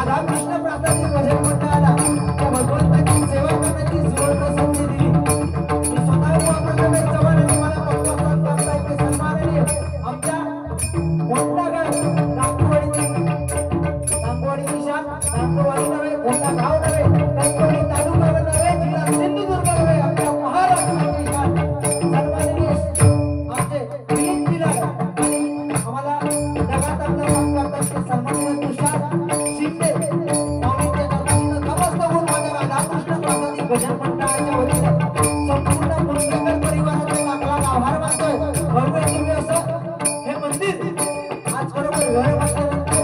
राधाकृष्ण प्रार्थना भजन मंडळाला त्या भगवंताची सेवा करण्याची सुवर्ण संधी दिली। मंडळाच्या वतीने संपूर्ण मुंडेकर परिवाराचा लाखला आभार मानतोय। भव्य दिव्य असं हे मंदिर आज बरोबर घर बांधल्यानंतर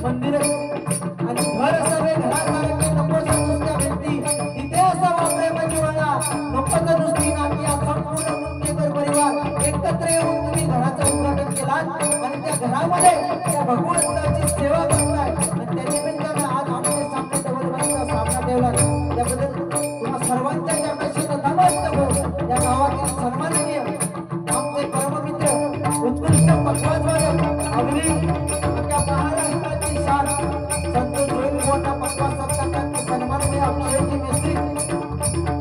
मंदिर आणि घर असावे घरासारखे नकोच नुसत्या भिंती तिथे असावा प्रेमाची वाडा नकोच नुसती नाती। आज संपूर्ण मुंडेकर परिवार एकत्र येऊन तुम्ही घराचं उद्घाटन केलात आणि त्या घरामध्ये त्या भगवंताची सेवा करताय आणि त्या निमित्तानं आज आमचे सामने डबलबाईचा सामना ठेवला। त्याबद्दल तुम्हा सर्वांच्या चरणाशी नतमस्तक होऊन या गावातील सन्माननीय आमचे परममित्र उत्कृष्ट पखवाजवादक अगदी त्या महाराष्ट्राची शान संत जोईलबुवांना पखवाज सत्कारात सन्माननीय अक्षयजी मेस्त्री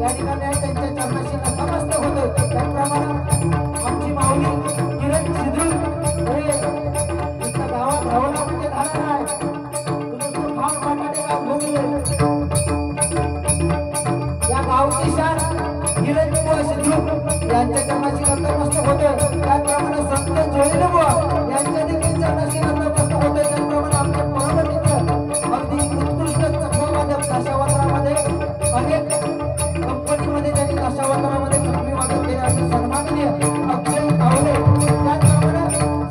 या ठिकाणी त्यांच्या चरणाशी नतमस्तक होते। त्याप्रमाणे आमची माऊली किरण सिद्धू हे इथं गावात राहून म्हणजे झालं नाही तुमचं खास वाटाणे का भोगले या गावची शान किरण सिद्धू यांच्या चरणाशी नतमस्तक होते। त्याप्रमाणे संत जोईलबुवा यांच्या देखील चरणाशी नतमस्तक होते। त्याप्रमाणे आमचे परममित्र अगदी उत्कृष्ट चक्रीवादक दशावतारामध्ये अनेक कंपनीमध्ये त्यांनी दशावतारामध्ये चक्रीवादक केले असे सन्माननीय अक्षय कावले त्याचप्रमाणे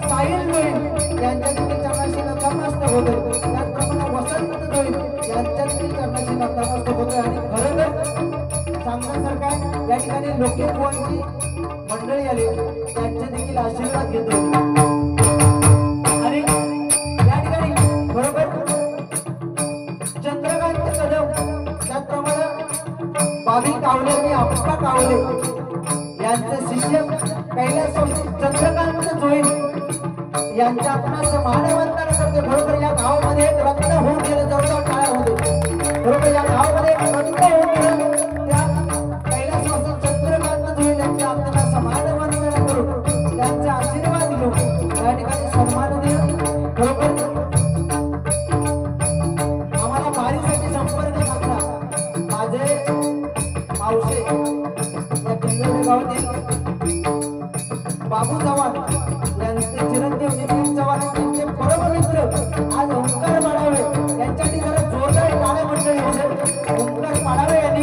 साहिल जोईल यांच्या देखील चरणाशी नतमस्तक होते। त्याचप्रमाणे वसंत जोईल यांच्या देखील चरणाशी नतमस्तक होते। आणि खरं तर सांगण्यासारखं आहे या ठिकाणी लोकेबुवांची मंडळी आली त्यांचे देखील आशीर्वाद घेतो। आणि या ठिकाणी बरोबर चंद्रकांत कदम त्याचप्रमाणे बाबी कावले आणि आप्पा कावले यांचे शिष्य कैलास चंद्रकांत जोईल यांच्या आपणास मानवंदना करते। बरोबर या गावामध्ये एक रत्न होऊन गेलं जवळजवळ टाळ्या होते। बरोबर या गावामध्ये एक रत्न होऊन गेलं त्या कैलास चंद्रकांत जोईल यांच्या आपणास मानवंदना करून त्यांचा आशीर्वाद घेऊन या ठिकाणी सन्माननीय बरोबर आम्हाला वारीसाठी संपर्क साधला माझे मावशे या किल्लोळे गावातील बाबू चव्हाण यांचे चिरंजीव नितीन चव्हाण यांचे परममित्र आज ओंकार पाडावे यांच्यासाठी जरा जोरदार टाळ्या मंडळी होते। ओंकार पाडावे यांनी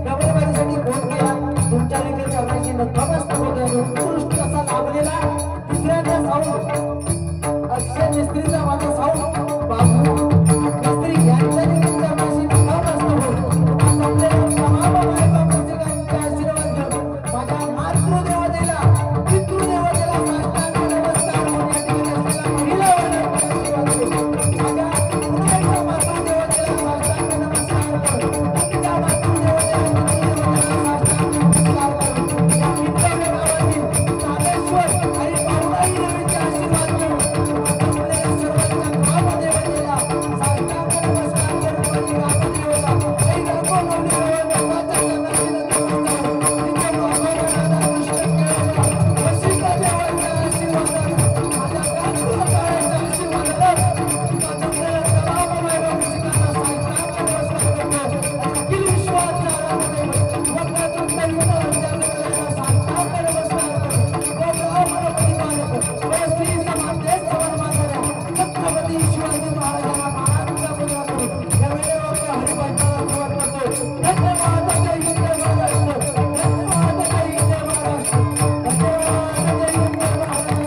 डबलबाईसाठी फोन केला तुमच्या देखील चरणाशी नतमस्तक होते। उत्कृष्ट असा लाभलेला दुसऱ्यांदा साऊंड अक्षय मिस्त्रीचा माझा साऊंड बाबू मिस्त्री यांच्या देखील चरणाशी नतमस्तक होते। आपले तमाम मायबापांचे आशीर्वाद घेऊन माझ्या मातृदेवतेला पितृदेवतेला साष्टांग नमस्कार म्हणून या ठिकाणी असलेला महिला वर्गाचा आशीर्वाद घेऊन माझ्या पुन्हा एकदा मातृदेवतेला साष्टांग नमस्कार करून त्या मातृदेवतेला पितृदेवतेला साष्टांग नमस्कार करून या पिंपळगाव गावातील सामेश्वर आणि पावनाई देवीचे आशीर्वाद घेऊन आपल्या सर्वांच्या ग्रामदेवतेला साष्टांग नमस्कार करून माझी ग्रामदेवता आई गणपती देवाच्या चरणाशी नतमस्तक होऊन तिथे बाबांना कृष्ण केळकर वशिष्ठ देवाच्या आशीर्वादाने माझ्या गांधीकाळाच्या आशीर्वादाने माझ्या तमाम मायबापांना साष्टांग नमस्कार करतो। अखिल विश्वाच्या आराधनेमध्ये वक्रातून कविता विद्यार्थ्यांना साष्टांग नमस्कार करतो। ब्राह्मण परिपालक व श्री समाज सन्मानणाऱ्या छत्रपती शिवाजी महाराजांना मानाचा मुद्रा करून या वेळेवर हरिभजनाला सुरुवात करतो। धन्यवाद जय हिंद महाराष्ट्र धन्यवाद जय हिंद महाराष्ट्र धन्यवाद जय हिंद महाराष्ट्र।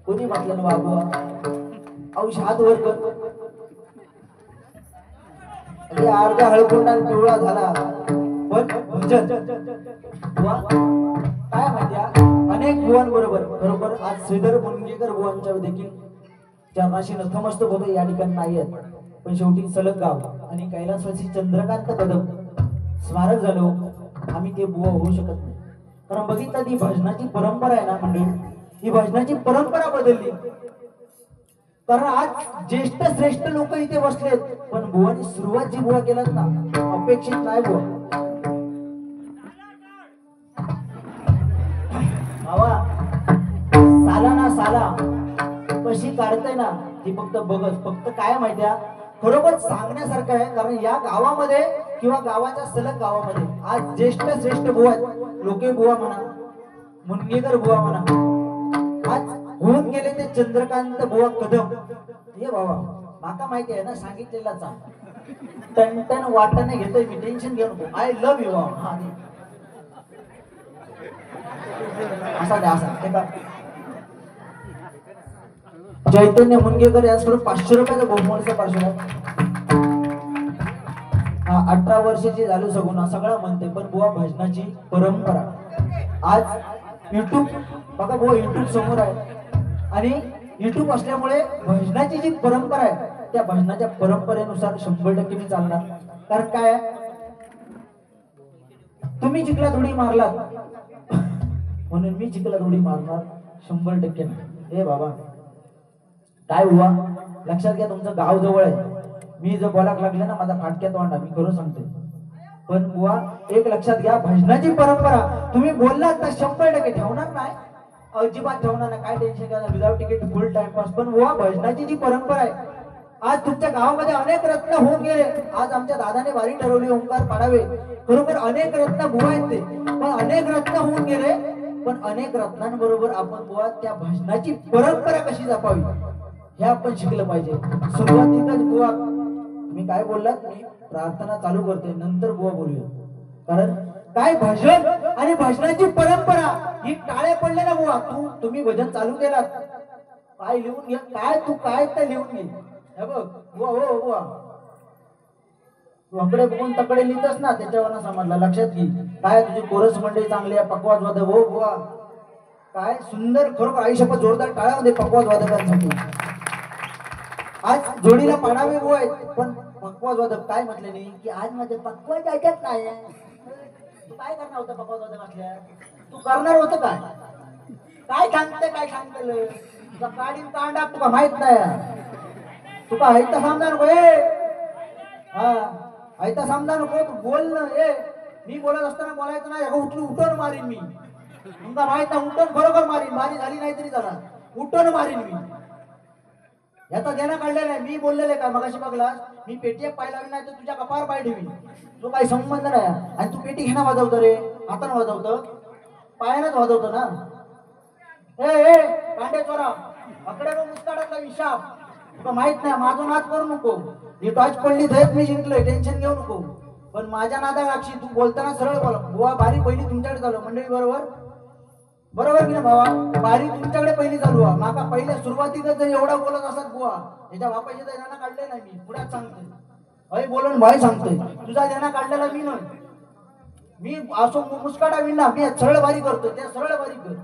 कोणी म्हटलं ना बाबू औष हात वर कर अर्ध्या हळकुंडात पिवळा झाला पण भजन बुवा काय माहिती अनेक बुवांबरोबर बरोबर आज श्रीधर मुनगेकर बुवांच्या देखील चरणाशी नतमस्तक होते। या ठिकाणी नाही आहेत पण शेवटी सलग गाव आणि कैलासवासी चंद्रकांत कदम स्मारक झालो आम्ही ते बुवा होऊ शकत नाही। कारण बघितलं ती भजनाची परंपरा आहे ना मंडळी ही भजनाची परंपरा बदलली। कारण आज ज्येष्ठ श्रेष्ठ लोक इथे बसलेत पण बुवानी सुरुवात जी बुवा केलात ना अपेक्षित नाही बुवा बाबा साला ना साला कशी काढताय ना ती फक्त बघत फक्त काय माहितीया खरोखर सांगण्यासारखं आहे। कारण या गावामध्ये किंवा गावाच्या सलग गावामध्ये आज ज्येष्ठ श्रेष्ठ बुवा लोके बुवा म्हणा मुनगेकर बुवा म्हणा आज होऊन गेले ते चंद्रकांत बुवा कदम हे बाबा माका माहिती आहे ना सांगितलेलाच आहे टन वाटाने घेतोय मी, टेन्शन घेऊ नको. I love you. हा असा द्या असा ते का. चैतन्य मुनगेकर याचकडून 500 रुपयाचा बहुमानचा पार्सल आहे. हा 18 वर्षाची झाली सगुणा सगळा म्हणते, पण बुवा भजनाची परंपरा आज युट्यूब बघा बुवा, युट्यूब समोर आहे आणि युट्यूब असल्यामुळे भजनाची जी परंपरा आहे त्या भजनाच्या परंपरेनुसार 100% मी चालणार. कारण काय आहे, तुम्ही चिखलात उडी मारलात म्हणून मी चिखलात उडी मारणार 100% नाही. ए बाबा काय हुआ, लक्षात घ्या तुमचं गाव जवळ आहे. मी जर बोलाक लागले ना माझा फाटक्यात वांडा, मी खरं सांगते. पण बुवा एक लक्षात घ्या, भजनाची परंपरा तुम्ही बोललात तर 100% ठेवणार नाही, अजिबात ठेवणार नाही. काय टेन्शन घ्या, विदाउट तिकीट फुल टाइमपास. पण बुवा भजनाची जी परंपरा आहे, आज तुमच्या गावामध्ये अनेक रत्न होऊन गेले. आज आमच्या दादाने वारी ठरवली ओंकार पाडावे, बरोबर अनेक रत्न बुवा आहेत ते, पण अनेक रत्न होऊन गेले. पण अनेक रत्नांबरोबर आपण बुवा त्या भजनाची परंपरा कशी जपावी हे आपण शिकलं पाहिजे. सुरुवातीलाच बुवा मी काय बोललात, मी प्रार्थना चालू करते नंतर बुवा बोलूया. कारण काय भजन आणि भजनाची परंपरा ही टाळे पडले ना बुवा. तुम्ही भजन चालू केलात, काय लिहून घे, काय तू काय तर लिहून घे. हे बघ बुवा, हो बुवा वाकडे बघून तकडे लिहितच ना, त्याच्यावर समजला. लक्षात घे, काय तुझी कोरस मंडळी चांगली आहे, पकवाज वादक हो बुवा, काय सुंदर खरोखर आयुष्यात जोरदार टाळ्यामध्ये पकवाज वादकांसाठी. आज जोडीला पाडावे बुवा आहेत, पण पकवाज वादक काय म्हटले नाही की आज माझे पकवाज ऐकत नाही. तू काय करणार होता पकवाज वादक असल्या, तू करणार होतं काय, काय सांगते काय सांगते तुझा काढीन कांडा तुका माहित नाही. तुका ऐकता समजा नको. हा ऐकता समजा नको, तू बोल ना. मी बोलत असताना बोलायचं नाही, उठून मारीन मी. तुमचा माहित नाही, उठून बरोबर मारीन. मारी झाली नाही तरी झाला, उठून मारीन मी. याचा देणं काढलेला आहे. मी बोललेले का मगाशी बघला, मी पेटी पाय लावली नाही तर तुझ्या कपार पाय ठेवी, तो काही संबंध नाही. आणि तू पेटी घेणं वाजवतो रे, हातानं वाजवतं, पायानंच वाजवतो ना. ए कांडे चोरा अकडे मुस्काडातला विशाप, तुला माहित नाही. माझं नाद करू नको, ही टॉच पडली धैत मी जिंकलोय, टेन्शन घेऊ नको. पण माझ्या नादा लागशी, तू बोलताना सरळ बोला. बुवा बारी पहिली तुमच्याकडे झालो मंडळी, बरोबर बरोबर की ना भावा, बारी तुमच्याकडे पहिली चालू आहे. माका पहिल्या सुरुवातीला जर एवढा बोलत असत बुवा, याच्या बापाचे देणं काढले नाही मी, पुढ्यात सांगतोय भाई बोलून भाई सांगतोय, तुझा देणं काढलेला मी नाही. मी असो मुस्काटा विना, मी सरळ बारी करतो, त्या सरळ बारी कर.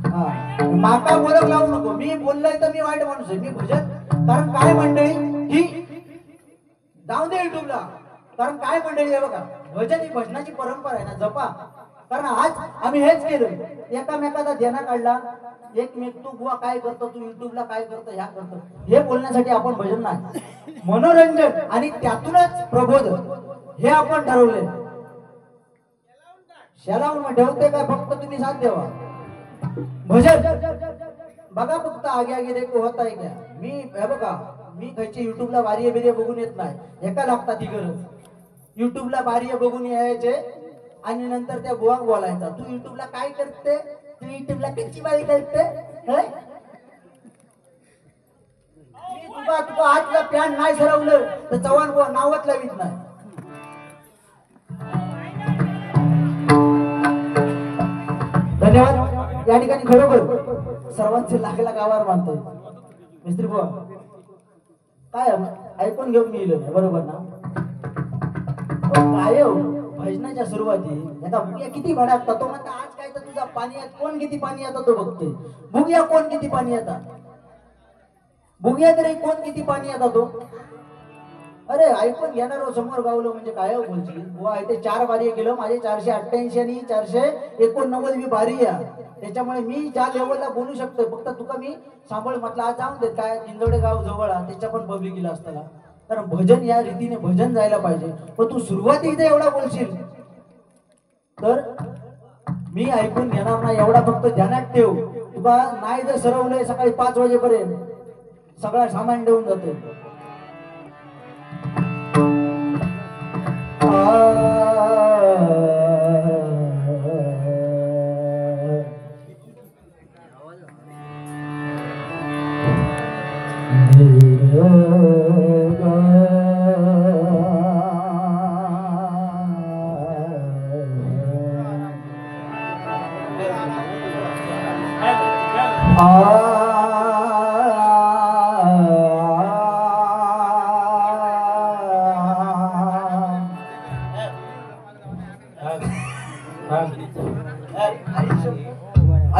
हा माका बोलक लावू नको. मी बोललोय तर मी वाईट माणूस आहे, मी भजन. कारण काय मंडळी ही जाऊ दे युट्यूबला. कारण काय मंडळी आहे बघा, भजन ही भजनाची परंपरा आहे ना, जपा. कारण आज आम्ही हेच केलं, एकामेकाचा देणं काढला. एकमेक तू बुवा काय करतो, तू युट्यूबला काय करतो, ह्या करतो, हे बोलण्यासाठी आपण भजन नाही, मनोरंजन आणि त्यातूनच प्रबोधन हे आपण ठरवले. शेलावून ठेवते काय, फक्त तुम्ही साथ द्यावा. भजन बघा फक्त आगे आगे देखो होत आहे क्या. मी हे बघा, मी खायची युट्यूबला वारिये बिरिये बघून येत नाही, एका लागतात ती गरज. युट्यूबला बारिये बघून यायचे आणि नंतर त्या बुवाक बोलायचा, तू युट्यूबला काय करते, तू युट्यूबला कच्ची बाई करते. तुका आजला पॅन नाही सरवलं तर चव्हाण बुवा नावच लावित नाही. धन्यवाद. या ठिकाणी खरोखर सर्वांचे लाख लाख आभार मानतोय. मिस्त्री बुवा काय ऐकून घेऊन मी इलो नाही, बरोबर ना. काय भजनाच्या सुरुवाती आता बुग्या किती भडाकता, तो म्हणता आज काय तर तुझा पाणी येत, कोण किती पाणी येतं तो बघतोय. बुग्या कोण किती पाणी येतात, बुग्या तरी कोण किती पाणी येतात तो. अरे ऐकून घेणार समोर गावलं म्हणजे काय बोलची बुवा. इथे 4 बारी केलं, माझे 488 आणि 489 मी बारी आहे. त्याच्यामुळे मी ज्या लेवलला बोलू शकतो, फक्त तुका मी सांभाळ म्हटलं आज जाऊन देत. काय किंजवडे गाव जवळ त्याच्या पण पब्लिक गेला असताना. कारण भजन या रीतीने भजन जायला पाहिजे. पण तू सुरुवातीला एवढा बोलशील तर मी ऐकून घेणार नाही, एवढा फक्त ध्यानात ठेव. तुका नाही जर सरवलंय सकाळी 5 वाजेपर्यंत सगळा सामान देऊन जातो.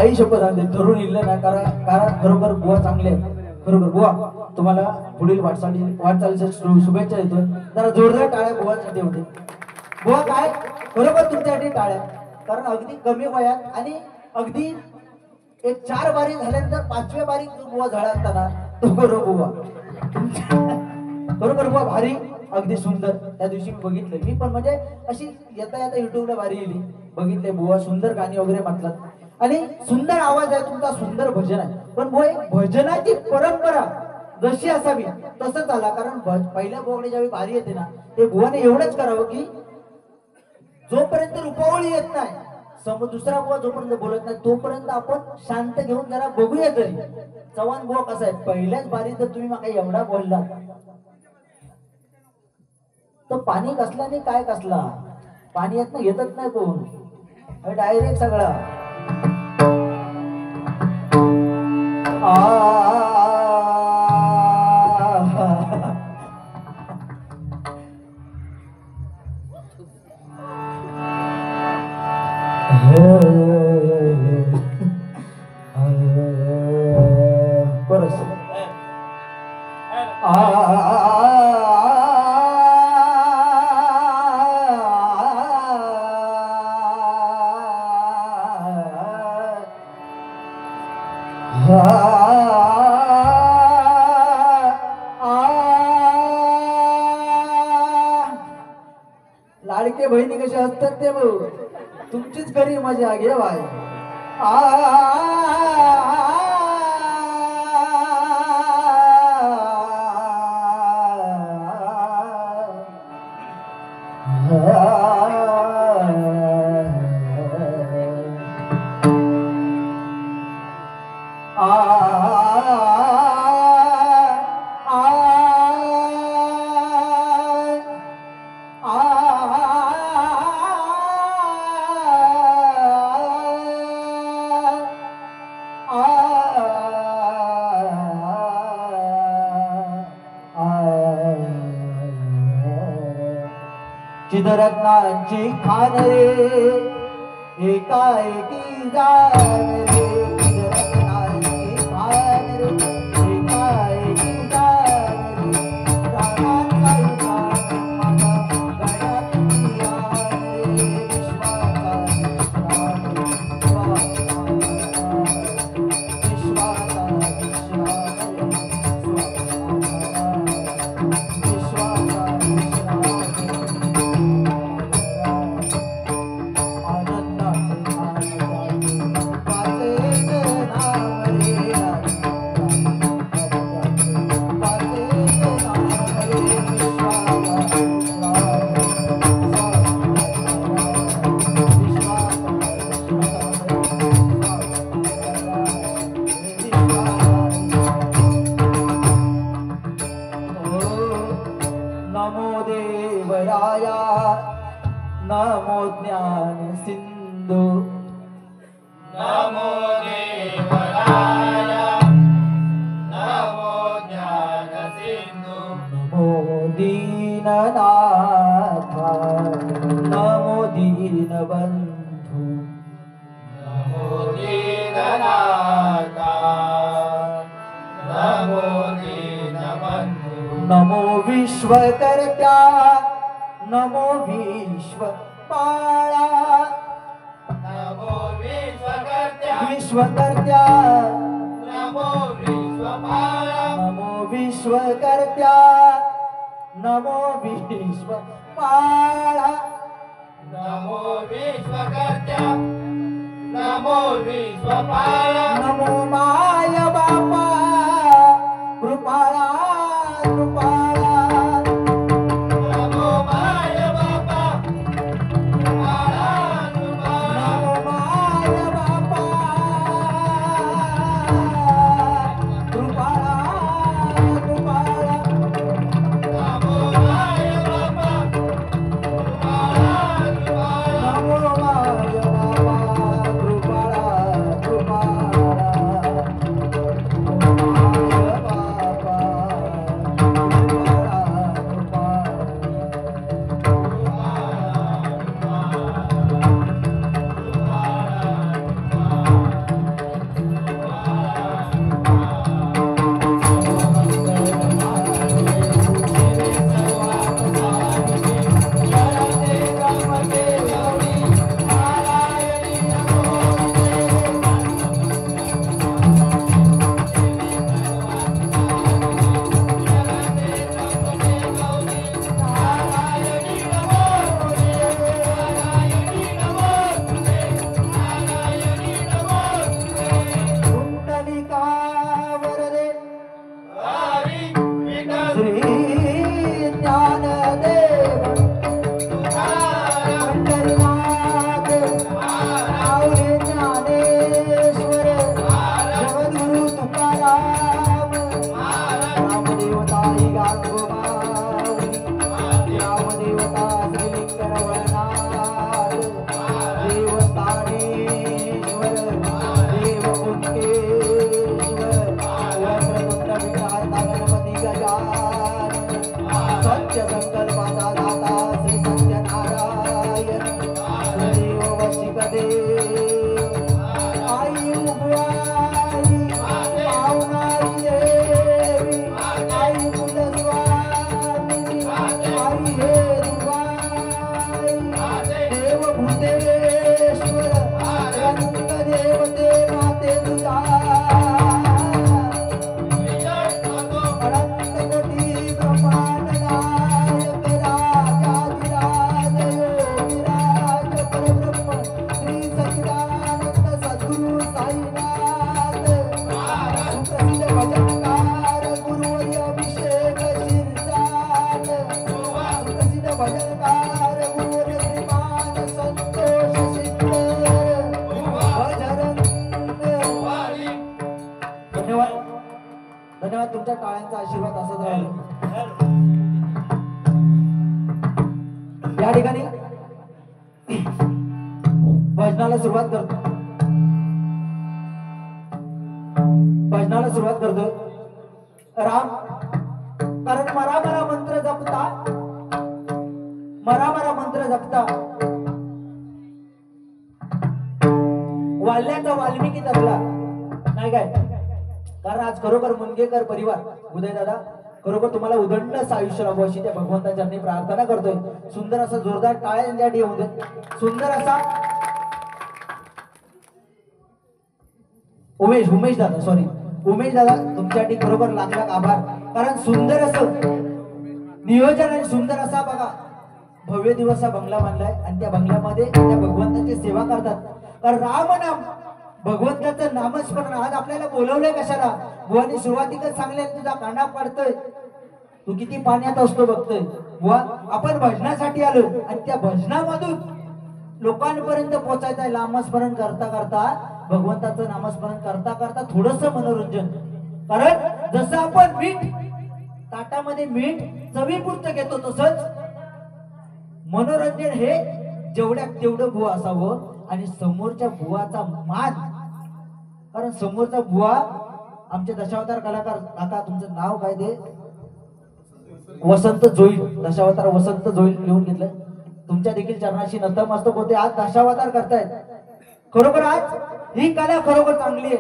आई शपथ सांगते धरून इल्लं ना कारण कारण खरोखर बुवा चांगले आहेत. खरोखर बुवा तुम्हाला पुढील वाटचालीच्या शुभेच्छा देतो. जरा जोरदार टाळ्या बुवासाठी होते. बुवा काय खरोखर तुमच्यासाठी टाळ्या, कारण अगदी कमी वयात आणि अगदी एक 4 बारी झाल्यानंतर 5व्या बारीक जो बुवा झाला असताना तो बरोबर बुवा बरोबर बुवा भारी अगदी सुंदर. त्या दिवशी मी बघितलं, मी पण म्हणजे अशी येता येता युट्यूबला बारी येली बघितले बुवा सुंदर गाणी वगैरे म्हटलात आणि सुंदर आवाज आहे तुमचा, सुंदर भजन आहे. पण बुवा एक भजनाची परंपरा जशी असावी तसंच आला. कारण पहिल्या बुवाकडे ज्यावेळी बारी येते ना ते बुवाने एवढंच करावं की जोपर्यंत रुपावळी येत नाही दुसरा बुवा जोपर्यंत बोलत नाही तोपर्यंत आपण शांत घेऊन जरा बघूया तरी चव्हाण बुवा कसा आहे. पहिल्याच बारी तर तुम्ही मला एवढा बोलला तर पाणी कसल्याने काय कसला पाणी येत ना घेतच नाही कोण डायरेक्ट सगळा लाडके बहिणी कसे असतात ते भाऊ तुमचीच खरी मजा घे बाय. चिदरत्नांची खान रे एकाएकी जाण रे. चिदरत्नांची खान रे एकाएकी जाण रे. प्राणांचा उजाड माझा गळ्यात मिळाला रे. विश्वाचा नमो ज्ञान सिंधु नमो देवराया नमो ज्ञान सिंधु नमो दीननाथ नमो दीनबंधु नमो दीननाथा नमो दीनबंधु नमो विश्वकर्त्या नमो विश्वपाला नमो विश्वकर्त्या विश्वकर्त्या नमो विश्वपाला नमो विश्वकर्त्या नमो विश्वपाला नमो विश्वकर्त्या नमो विश्वपाला नमो माय बापा कृपाला कृपाला नमो माय बापा कृपाला कृपाला नमो माय बापा कृपाला कृपाला नमो माय बापा कृपाला कृपाला नमो माय बापा कृपाला कृपाला आई हे दुर्गाई देव भूतेश्वर अनंत देवते माते तुझा अनंत कोटी ब्रह्मांड नायक राजाधिराज योगिराज परब्रह्म श्री सच्चिदानंद सद्गुरु साईनाथ सुप्रसिद्ध भजनकार गुरुवर्य अभिषेक शिरसाट सुप्रसिद्ध भजनकार गुरुवर्य श्रीमान संतोष सिद्धर भजरंग धन्यवाद धन्यवाद तुमच्या टाळ्यांचा आशीर्वाद असत राहील या ठिकाणी भजनाला सुरुवात करतो राम कारण मरा मरा मंत्र जपता वाल्याचा वाल्मिकी तबला नाही काय कारण आज खरोखर मुनगेकर परिवार उदय दादा खरोखर तुम्हाला उदंड आयुष्य लाभो अशी त्या भगवंताच्या चरणी प्रार्थना करतोय सुंदर असा जोरदार टाळ्या त्यांच्यासाठी येऊ दे सुंदर असा उमेश दादा तुमच्यासाठी बरोबर लाख लाख आभार कारण सुंदर असं नियोजन आणि सुंदर असा बघा भव्य दिवस हा बंगला बांधलाय आणि त्या बंगल्यामध्ये त्या भगवंताची सेवा करतात कारण राम नाम भगवंताचं नामस्मरण आज आपल्याला बोलवलंय कशाला बुवानी सुरुवातीकच सांगले तुझा कांडा पडतोय तू किती पाण्यात असतो बघतोय बुवा आपण भजनासाठी आलो आणि त्या भजनामधून लोकांपर्यंत पोहोचायचं आहे नामस्मरण करता करता भगवंताचं नामस्मरण करता करता थोडस मनोरंजन कारण जसं आपण मीठ ताटामध्ये मीठ चवीपुरतं घेतो तसंच मनोरंजन हे जेवढ्या तेवढं बुवा असावं आणि समोरच्या बुवाचा मान कारण समोरचा बुवा आमचे दशावतार कलाकार काका तुमचं नाव काय ते वसंत जोईल दशावतार वसंत जोईल लिहून घेतलंय तुमच्या देखील चरणाशी नतमस्तक होते आज दशावतार करतायत खरोखर आज ही कला खरोखर चांगली आहे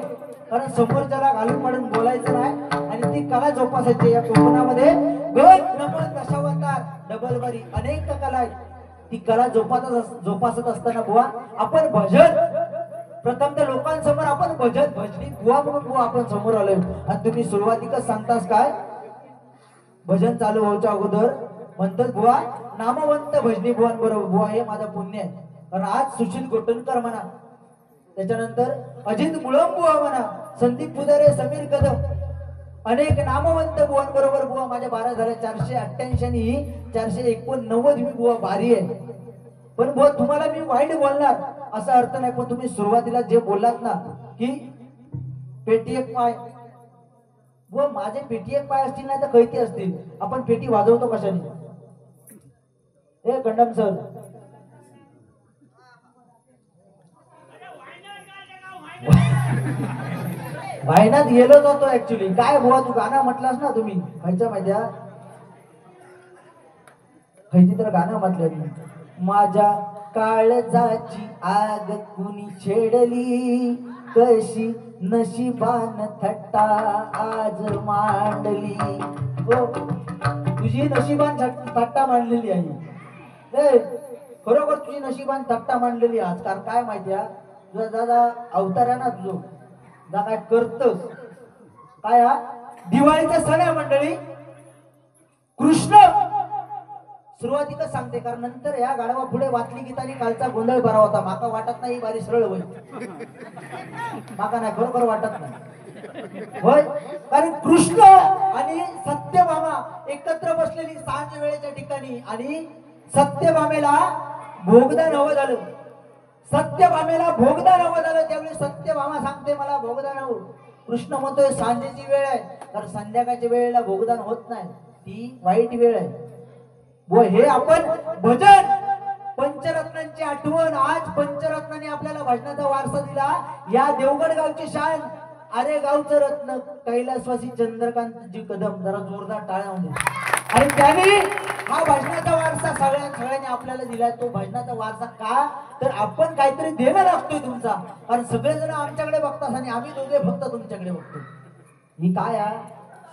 कारण समोरच्याला घालून पाडून बोलायचं नाही आणि ती कला जोपासायची या कोकणामध्ये गण नमन दशावतार डबल बारी अनेक कला आहेत ती कला जोपासत असताना बुवा आपण भजन प्रथम त्या लोकांसमोर आपण भजनी बुवा म्हणून बुवा आपण समोर आलोय आणि तुम्ही सुरुवातीकच सांगतास काय भजन चालू व्हायच्या अगोदर म्हणतात बुवा नामवंत भजनी बुवांबरोबर बुवा हे माझं पुण्य आहे कारण आज सुशील गोटनकर म्हणा त्याच्यानंतर अजित मुळम बुवा म्हणा संदीप पुजारे समीर कदम अनेक नामवंत बुवांबरोबर बुवा माझ्या 12 झाल्या 488 आणि 489 मी बुवा बारी आहे पण बुवा तुम्हाला मी वाईट बोलणार असा अर्थ नाही पण तुम्ही सुरुवातीला जे बोललात ना की पेटी एक पाय बुवा माझे पेटी एक पाय असतील नाही तर कैती असतील आपण पेटी वाजवतो कशाने हे कंडम सर वायनात गेलोच होतो ऍक्च्युली काय बुवा तू गाणं म्हटलास ना तुम्ही खायच्या माहित्या खैती तर गाणं म्हटलं माझ्या काळजाची आग कुणी छेडली कशी नशिबान थट्टा आज मांडली हो तुझी नशिबान थट्टा मांडलेली आहे खरोखर तुझी नशिबान थट्टा मांडलेली आज कारण काय माहितीया तुझा दादा अवतार आहे ना तुझं जा काय करतस काय हा दिवाळीचा सण आहे मंडळी कृष्ण सुरुवातीला सांगते कारण नंतर या गाडवा पुढे वाचली गीतानी कालचा गोंधळ बरा होता माका वाटत नाही बारी सरळ होईल माका नाही खरोखर वाटत नाही होय कारण कृष्ण आणि सत्यभामा एकत्र बसलेली सांज वेळेच्या ठिकाणी आणि सत्यभामेला भोगदान हवं झालं सत्यभामेला भोगदान हवं झालं त्यावेळी सत्यभामा सांगते मला भोगदान हवं कृष्ण म्हणतोय सांजेची वेळ आहे तर संध्याकाळच्या वेळेला भोगदान होत नाही ती वाईट वेळ आहे व हे आपण भजन पंचरत्नांची आठवण आज पंचरत्नाने आपल्याला भजनाचा वारसा दिला या देवगड गावची शान अरे गावचं रत्न कैलासवासी चंद्रकांतजी कदम जरा जोरदार टाळ्या होते आणि त्यांनी हा भजनाचा वारसा सगळ्यांनी आपल्याला दिलाय तो भजनाचा वारसा का तर आपण काहीतरी देणं लागतोय तुमचा कारण सगळेजण आमच्याकडे बघतात आणि आम्ही दोघे फक्त तुमच्याकडे बघतो ही काय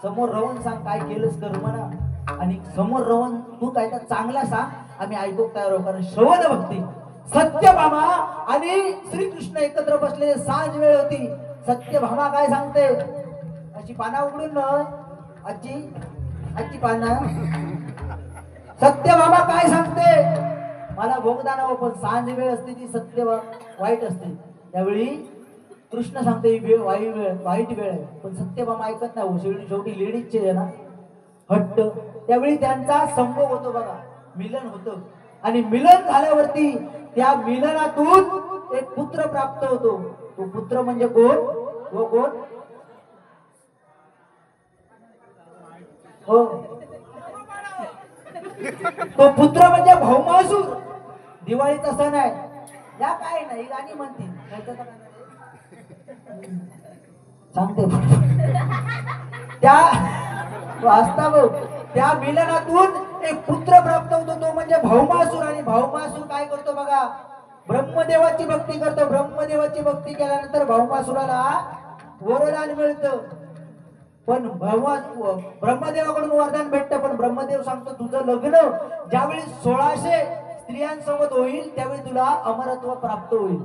समोर राहून सांग काय केलंस कर म्हणा आणि समोर राहून तू काय तर चांगला सांग आम्ही ऐकू तयार आहोत कारण श्रवण भक्ती सत्यभामा आणि श्रीकृष्ण एकत्र बसलेले सांज वेळ होती सत्यभामा काय सांगते अशी पाना उघडून ना आजी आजी पाना सत्यभामा काय सांगते मला भोगदान हवं पण सांज वेळ असते ती सत्य वाईट असते त्यावेळी कृष्ण सांगते ही वेळ वाईट वेळ आहे पण सत्यभामा ऐकत नाही शेवटी लेडीजचे आहे ना हट्ट त्यावेळी त्यांचा संभोग होतो बघा मिलन होतं आणि मिलन झाल्यावरती त्या मिलनातून एक पुत्र प्राप्त होतो तो पुत्र म्हणजे कोण व कोण हो तो पुत्र म्हणजे भौमासूर दिवाळीचा सण आहे या काय नाही गाणी म्हणतील सांगते त्या वाचता भाऊ त्या मिलनातून एक पुत्र प्राप्त होतो तो म्हणजे भौमासूर आणि भौमासूर काय करतो बघा ब्रह्मदेवाची भक्ती करतो ब्रह्मदेवाची भक्ती केल्यानंतर भौमासुराला वरदान मिळतं पण ब्रह्मदेवाकडून वरदान भेटतं पण ब्रह्मदेव सांगतो तुझं लग्न ज्यावेळी 1600 स्त्रियांसोबत होईल त्यावेळी तुला अमरत्व प्राप्त होईल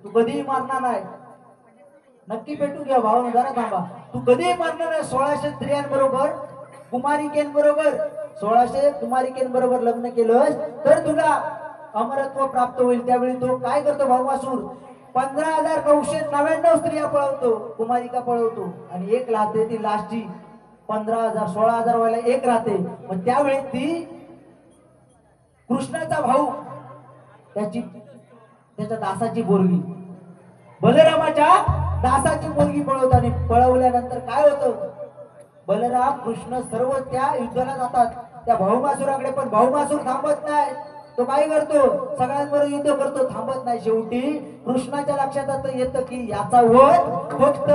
तू कधीही मारणार नाही नक्की भेटू घ्या भाऊ जरा थांबा तू कधीही मारणार नाही 1600 स्त्रियांबरोबर कुमारिकेंबरोबर 1600 कुमारिकेंबरोबर लग्न केलंस तर तुला अमरत्व प्राप्त होईल त्यावेळी तो काय करतो भौमासूर 15,999 स्त्रिया पळवतो कुमारिका पळवतो आणि एक राहते ती लास्टची 15,000 16,000 व्हायला एक राहते पण त्यावेळी ती कृष्णाचा भाऊ त्याच्या दासाची बोरगी बलरामाच्या दासाची मुलगी पळवतो आणि पळवल्यानंतर काय होतं बलराम कृष्ण सर्व त्या युद्धाला जातात त्या भौमासुराकडे पण भौमासूर थांबत नाही तो काय करतो सगळ्यांबरोबर युद्ध करतो थांबत नाही शेवटी कृष्णाच्या लक्षात येतं की याचा वध फक्त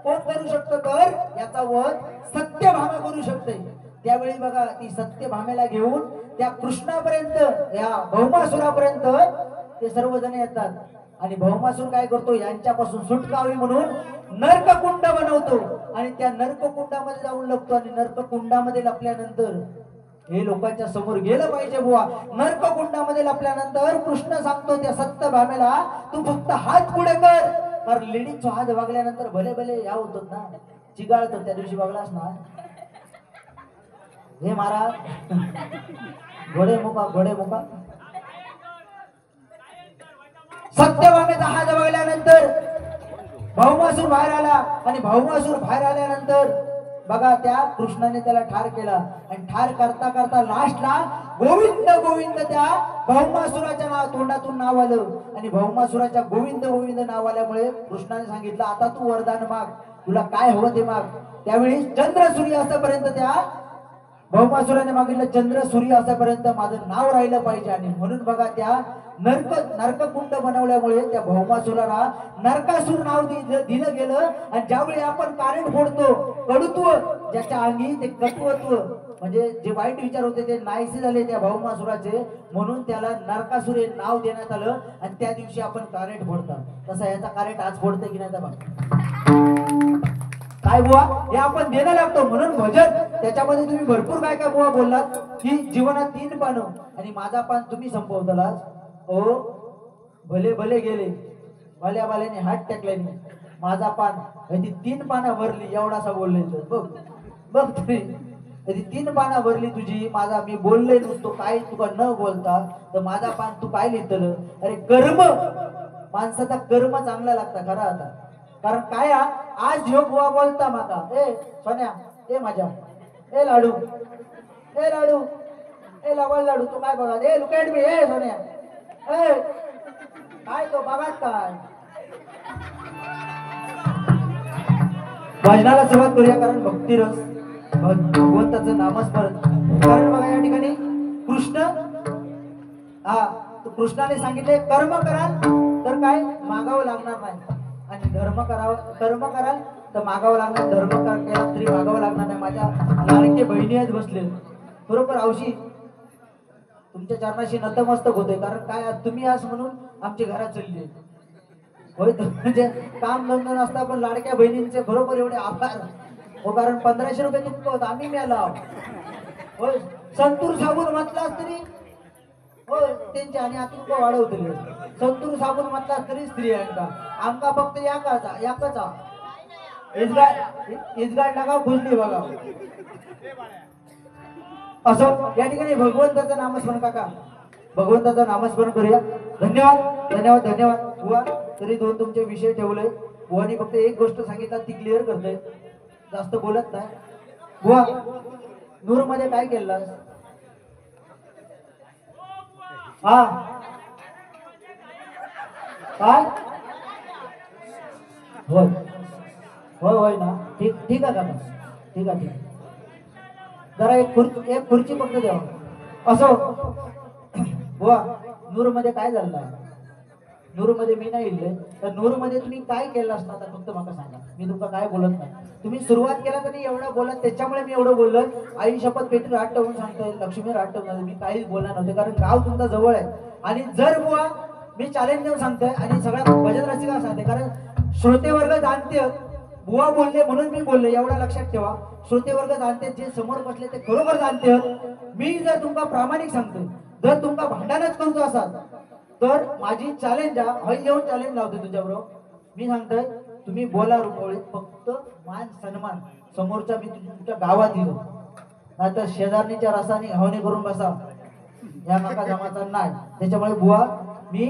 कोण करू शकतो तर याचा वध सत्यभामा करू शकते त्यावेळी बघा ती सत्यभामेला घेऊन त्या कृष्णापर्यंत या भौमासुरापर्यंत ते सर्वजण येतात आणि भौमासूर काय करतो यांच्यापासून सुटकावी म्हणून नरककुंड बनवतो आणि त्या नरककुंडामध्ये जाऊन लपतो आणि नरककुंडामध्ये लपल्यानंतर हे लोकांच्या समोर गेलं पाहिजे बुवा नरककुंडामध्ये लपल्यानंतर कृष्ण सांगतो त्या सत्यभामेला तू फक्त हात पुढे कर कारण लेडीजचा हात वागल्यानंतर भले भले या होतो ना चिगाळतो त्या दिवशी बघलास ना हे महाराज घोडे मुका सत्यभामेचा हात बघल्यानंतर भौमासूर बाहेर आला आणि भौमासूर बाहेर आल्यानंतर बघा त्या कृष्णाने त्याला ठार केला आणि ठार करता करता लास्टला गोविंद गोविंद त्या भौमासुराच्या तोंडातून नाव आलं आणि भौमासुराच्या गोविंद गोविंद नाव आल्यामुळे कृष्णाने सांगितलं आता तू वरदान माग तुला काय हवं ते माग त्यावेळी चंद्र सूर्य असेपर्यंत त्या भौमासुराने मागितलं चंद्र सूर्य असेपर्यंत माझं नाव राहिलं पाहिजे आणि म्हणून बघा त्या नरककुंड बनवल्यामुळे त्या भौमासुराला नरकासूर नाव दिलं गेलं आणि ज्यावेळी आपण कारण फोडतो कडुत्व ज्याच्या अंगी ते कटुत्व म्हणजे जे वाईट विचार होते ते नाहीसे झाले त्या भौमासुराचे म्हणून त्याला नरकासूर हे नाव देण्यात आलं आणि त्या दिवशी आपण कारेट फोडतात तसा याचा कारेट आज फोडते की नाही तर बघा काय बुवा हे आपण देणं लागतो म्हणून भजन त्याच्यामध्ये तुम्ही भरपूर काय काय बुवा बोललात की जीवनात 3 पानं आणि माझा पान तुम्ही संपवतालाच हो भले भले गेले भल्या भाल्याने हात टाकल्याने माझा पान ती 3 पानं भरली एवढासा बोलले बघ बघ तुम्ही ती 3 पानं भरली तुझी माझा मी बोलले नसतो काय तुका न बोलता तर माझा पान तू काय लिहितलं अरे कर्म माणसाचा कर्म चांगला लागता खरा आता कारण काय आज ह्यो बुवा बोलता माका ए सोन्या ए माझ्या ए लाडू ए लवळ लाडू तू काय बघा ए लुक ॲट मी ए सोन्या ए काय तो बघा काय भजनाला सुरुवात करूया कारण भक्तिरस भगवंताचं नामस्मरण कारण बघा या ठिकाणी कृष्ण कृष्णाने सांगितले कर्म कराल तर काय मागावं लागणार नाही आणि कर्म कराल तर मागावं लागणार धर्म केला तरी मागावं लागणार नाही माझ्या लाडके बहिणी आहेत बसले बरोबर औशी तुमच्या चरणाशी नतमस्तक होते कारण काय तुम्ही आज म्हणून आमची घरात चालली होय म्हणजे काम धंदा नसता पण लाडक्या बहिणींचे बरोबर एवढे आभार हो कारण 1500 रुपये तुमचं होतं आम्ही मिळालो होय संतूर साबून म्हटलास तरी होय त्यांच्या आणि आतून वाढवतले संतूर साबून म्हटलास तरी स्त्रियांका आमका फक्त याकाचा इजगाड नका खुजली बघा असं या ठिकाणी भगवंताचं नामस्मरण काका भगवंताचं नामस्मरण करूया धन्यवाद धन्यवाद धन्यवाद बुवा तरी दोन तुमचे विषय ठेवले बुवानी फक्त एक गोष्ट सांगितलं ती क्लिअर करतोय जास्त बोलत नाही बुवा नूर मध्ये काय केलं हा काय होय होय होय ना ठीक ठीक आहे काका ठीक आहे ठीक आहे जरा एक खुर्ची फक्त द्यावा असो बुवा नूर मध्ये काय झालं नूर मध्ये मी नाही इल्ले तर नूर मध्ये तुम्ही काय केलं असता आता फक्त मला सांगा मी तुमका काय बोलत नाही तुम्ही सुरुवात केला तरी एवढं बोलत त्याच्यामुळे मी एवढं बोललो आई शपथ पेटी राट ठेवून सांगतोय लक्ष्मी राट ठेवून मी काहीच बोलणार नव्हते कारण गाव तुमचा जवळ आहे आणि जर बुवा मी चॅलेंज देऊन सांगतोय आणि सगळ्या भजन रसिका सांगते कारण श्रोते वर्ग जाणते बुवा बोलले म्हणून मी बोलले एवढा लक्षात ठेवा श्रोते वर्ग जाणते जे समोर बसले ते खरोखर जाणते मी जर तुमका प्रामाणिक सांगतो जर तुमका भांडणच करतो असाल तर माझी चॅलेंज हय येऊन चॅलेंज लावते तुझ्याबरोबर मी सांगतोय तुम्ही बोला रुपवळीत फक्त मान सन्मान समोरच्या मी तुमच्या गावात येतो नाहीतर शेजारणीच्या रसाने हवणे करून बसा या माका जमाचा नाही त्याच्यामुळे बुवा मी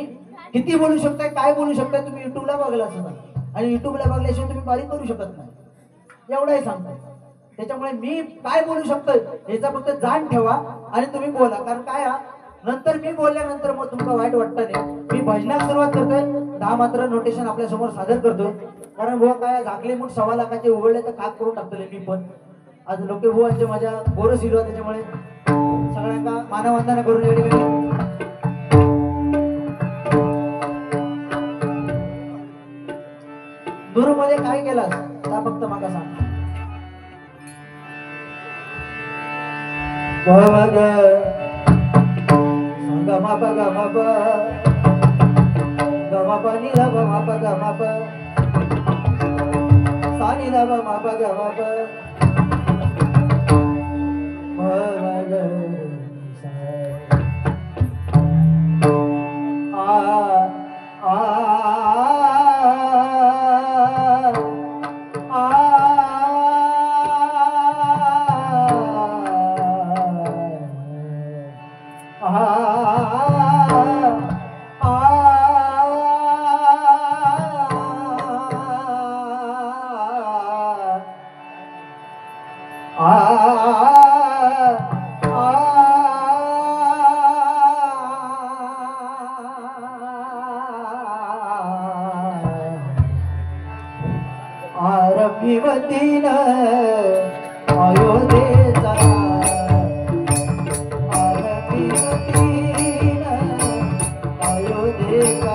किती बोलू शकताय काय बोलू शकताय तुम्ही युट्यूबला बघला असं आणि युट्यूबला बघल्याशिवाय तुम्ही बारीक करू शकत नाही एवढंही सांगतोय त्याच्यामुळे मी काय बोलू शकतोय याचा फक्त जाण ठेवा आणि तुम्ही बोला कारण काय नंतर मी बोलल्यानंतर मग तुम्हाला वाईट वाटतं नाही मी भजनाला सुरुवात करतोय 10 मात्र नोटेशन आपल्या समोर सादर करतोय कारण बुवा काय झाकले मूठ 1.25 लाखाचे उघडले तर काक करून टाकतले मी पण आज लोके बुवांचे माझ्या बोरस हिरवा त्याच्यामुळे सगळ्यांना मानवंदना करून या ठिकाणी नूर मध्ये काय केलं त्या फक्त मला सांग गमा प गमा प गमा प नि ध मा प गमा प सा नि ध मा प गमा प आरंभीवतीन अयोध्येचा आरंभीवतीन अयोध्येचा